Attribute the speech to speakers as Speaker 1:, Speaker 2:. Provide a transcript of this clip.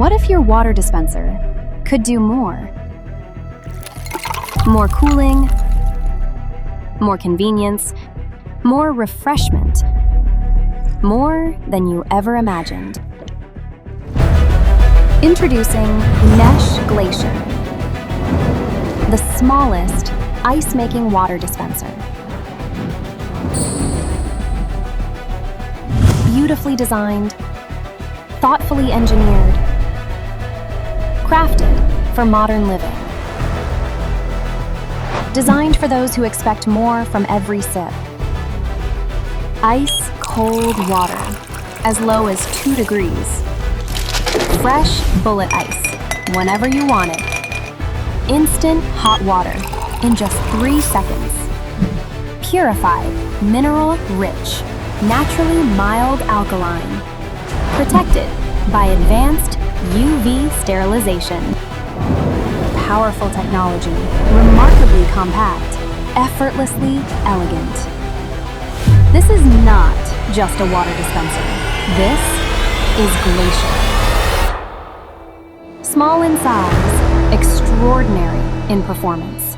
Speaker 1: What if your water dispenser could do more? More cooling, more convenience, more refreshment, more than you ever imagined. Introducing NESH Glacier, the smallest ice-making water dispenser. Beautifully designed, thoughtfully engineered, crafted for modern living. Designed for those who expect more from every sip. Ice cold water, as low as 2 degrees. Fresh bullet ice, whenever you want it. Instant hot water, in just 3 seconds. Purified, mineral-rich, naturally mild alkaline. Protected by advanced UV sterilization. Powerful technology, remarkably compact, effortlessly elegant. This is not just a water dispenser. This is Glacier. Small in size, extraordinary in performance.